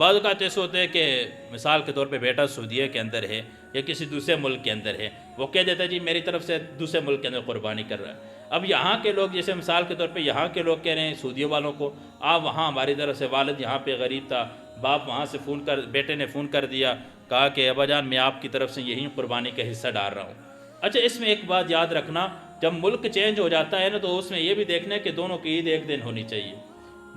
بعض اوقات ایسے ہوتے ہیں کہ مثال کے طور پہ بیٹا سعودیہ کے اندر ہے یا کسی دوسرے ملک کے اندر ہے، وہ کہہ دیتا ہے جی میری طرف سے دوسرے ملک کے اندر قربانی کر رہا ہے۔ اب یہاں کے لوگ جیسے مثال کے طور پہ یہاں کے لوگ کہہ رہے ہیں سعودیہ والوں کو، آپ وہاں ہماری طرف سے، والد یہاں پہ غریب تھا، باپ وہاں سے بیٹے نے فون کر دیا، کہا کہ ابا جان میں آپ کی طرف سے یہی قربانی کا حصہ ڈال رہا ہوں۔ اچھا اس میں ایک بات یاد رکھنا، جب ملک چینج ہو جاتا ہے نا تو اس میں یہ بھی دیکھنا ہے کہ دونوں کی عید ایک دن ہونی چاہیے،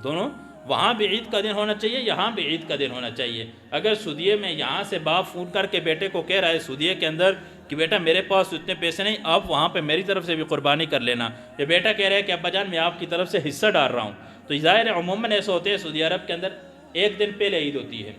دونوں وہاں بھی عید کا دن ہونا چاہیے، یہاں بھی عید کا دن ہونا چاہیے۔ اگر سعودیہ میں یہاں سے باپ فون کر کے بیٹے کو کہہ رہا ہے سعودیہ کے اندر کہ بیٹا میرے پاس اتنے پیسے نہیں، آپ وہاں پہ میری طرف سے بھی قربانی کر لینا، یہ بیٹا کہہ رہا ہے کہ ابا جان میں آپ کی طرف سے حصہ ڈال رہا ہوں، تو ظاہر ہے عموماً ایسے ہوتے ہیں سعودی عرب کے اندر ایک دن پہلے عید ہوتی ہے،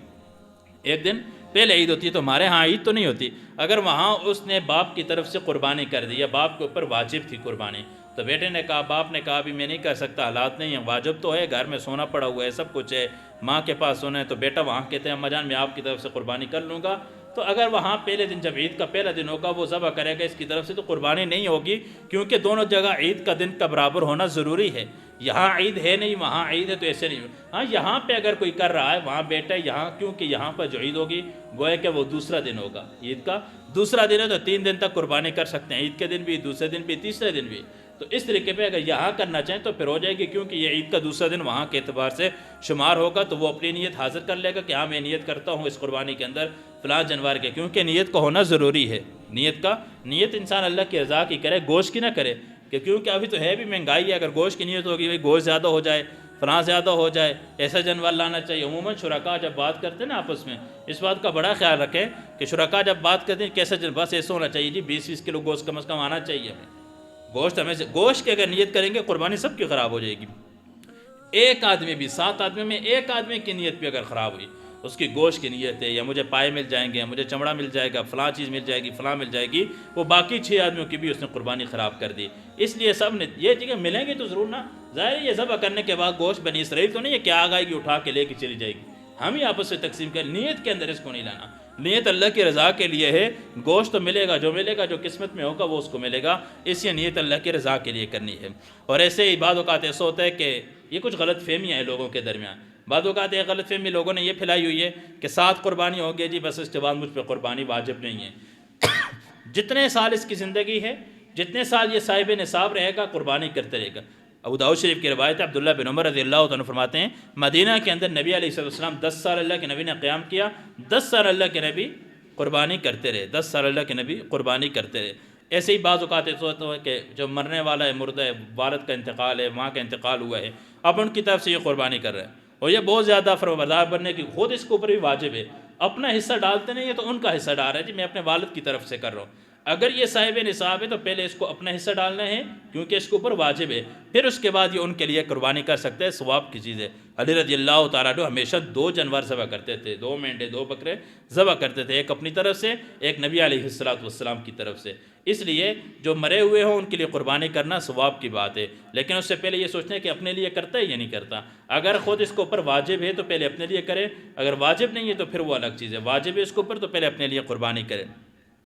ایک دن پہلے عید ہوتی ہے، تو ہمارے ہاں عید تو نہیں ہوتی۔ اگر وہاں اس نے باپ کی طرف سے قربانی کر دی یا باپ کے اوپر واجب تھی قربانی، تو بیٹے نے کہا، باپ نے کہا بھی میں نہیں کر سکتا، حالات نہیں ہیں، واجب تو ہے، گھر میں سونا پڑا ہوا ہے، سب کچھ ہے، ماں کے پاس سونا ہے، تو بیٹا وہاں کہتے ہیں اماں جان میں آپ کی طرف سے قربانی کر لوں گا، تو اگر وہاں پہلے دن جب عید کا پہلا دن ہوگا وہ ذبح کرے گا اس کی طرف سے، تو قربانی نہیں ہوگی، کیونکہ دونوں جگہ عید کا دن کا برابر ہونا ضروری ہے۔ یہاں عید ہے نہیں وہاں عید ہے تو ایسے نہیں۔ ہاں یہاں پہ اگر کوئی کر رہا ہے وہاں بیٹا یہاں، کیونکہ یہاں پر جو عید ہوگی گویا کہ وہ دوسرا دن ہوگا، عید کا دوسرا دن ہے تو 3 دن تک قربانی کر سکتے ہیں، عید کے دن بھی، دوسرے دن بھی، تیسرے دن بھی۔ تو اس طریقے پہ اگر یہاں کرنا چاہیں تو پھر ہو جائے گی، کیونکہ یہ عید کا دوسرا دن وہاں کے اعتبار سے شمار ہوگا، تو وہ اپنی نیت حاضر کر لے گا کہ ہاں میں نیت کرتا ہوں اس قربانی کے اندر فلاں جانور کے، کیونکہ نیت کو ہونا ضروری ہے۔ نیت انسان اللہ کی رضا کی کرے، گوشت کی نہ کرے، کہ کیونکہ ابھی تو ہے بھی مہنگائی ہے، اگر گوشت کی نیت ہوگی بھئی گوشت زیادہ ہو جائے، فلاں زیادہ ہو جائے، ایسا جانور لانا چاہیے۔ عموماً شرکاء جب بات کرتے ہیں نا آپس میں، اس بات کا بڑا خیال رکھیں کہ شرکاء جب بات کرتے ہیں کیسا جانور، بس ایسا ہونا چاہیے جی 20 کلو گوشت کم از کم آنا چاہیے ہمیں۔ گوشت کی اگر نیت کریں گے قربانی سب کی خراب ہو جائے گی۔ ایک آدمی بھی، 7 آدمی میں ایک آدمی کی نیت بھی اگر خراب ہوئی، اس کی گوشت کی نیت ہے یا مجھے پائے مل جائیں گے، مجھے چمڑا مل جائے گا، فلاں چیز مل جائے گی، فلاں مل جائے گی، وہ باقی 6 آدمیوں کی بھی اس نے قربانی خراب کر دی۔ اس لیے سب نے یہ چیزیں ملیں گی تو ضرور نا، ظاہر ہے یہ ذبح کرنے کے بعد گوشت بنی اسرائیل تو نہیں ہے کہ آگ آئے گی اٹھا کے لے کے چلی جائے گی، ہم ہی آپس سے تقسیم کریں، نیت کے اندر اس کو نہیں لانا۔ نیت اللہ کی رضا کے لیے ہے، گوشت تو ملے گا، جو ملے گا، جو قسمت میں ہوگا وہ اس کو ملے گا، اس لیے نیت اللہ کی رضا کے لیے کرنی ہے۔ اور ایسے ہی بعض اوقات ایسا ہوتا ہے کہ یہ کچھ غلط فہمیاں ہیں لوگوں کے درمیان، بعض اوقات ایک غلط فہمی لوگوں نے یہ پھیلائی ہوئی ہے کہ 7 قربانی ہو گئی جی بس اس کے بعد مجھ پہ قربانی واجب نہیں ہے۔ جتنے سال اس کی زندگی ہے، جتنے سال یہ صاحب نصاب رہے گا قربانی کرتے رہے گا۔ ابو داؤد شریف کی روایت ہے، عبداللہ بن عمر رضی اللہ عنہ فرماتے ہیں مدینہ کے اندر نبی علیہ السلام 10 سال اللہ کے نبی نے قیام کیا، 10 سال اللہ کے نبی قربانی کرتے رہے، 10 سال اللہ کے نبی قربانی کرتے رہے۔ ایسے ہی بعض اوقات ایسا ہوتا ہے کہ جو مرنے والا ہے، مردہ ہے، والد کا انتقال ہے، ماں کا انتقال ہوا ہے، اب ان کی طرف سے یہ قربانی کر رہے ہیں، اور یہ بہت زیادہ فرمانبردار بننے کی خود اس کے اوپر بھی واجب ہے، اپنا حصہ ڈالتے نہیں ہے تو ان کا حصہ ڈال رہا ہے جی میں اپنے والد کی طرف سے کر رہا ہوں۔ اگر یہ صاحب نصاب ہے تو پہلے اس کو اپنا حصہ ڈالنا ہے کیونکہ اس کے اوپر واجب ہے، پھر اس کے بعد یہ ان کے لیے قربانی کر سکتے ہیں، ثواب کی چیز ہے۔ علی رضی اللہ تعالیٰ عنہ ہمیشہ 2 جانور ذبح کرتے تھے، 2 مینڈے 2 بکرے ذبح کرتے تھے، ایک اپنی طرف سے، ایک نبی علیہ السلام کی طرف سے۔ اس لیے جو مرے ہوئے ہوں ان کے لیے قربانی کرنا ثواب کی بات ہے، لیکن اس سے پہلے یہ سوچنا ہے کہ اپنے لیے کرتا ہے یا نہیں کرتا۔ اگر خود اس کے اوپر واجب ہے تو پہلے اپنے لیے کرے، اگر واجب نہیں ہے تو پھر وہ الگ چیز ہے، واجب ہے اس کے اوپر تو پہلے اپنے لیے قربانی کرے۔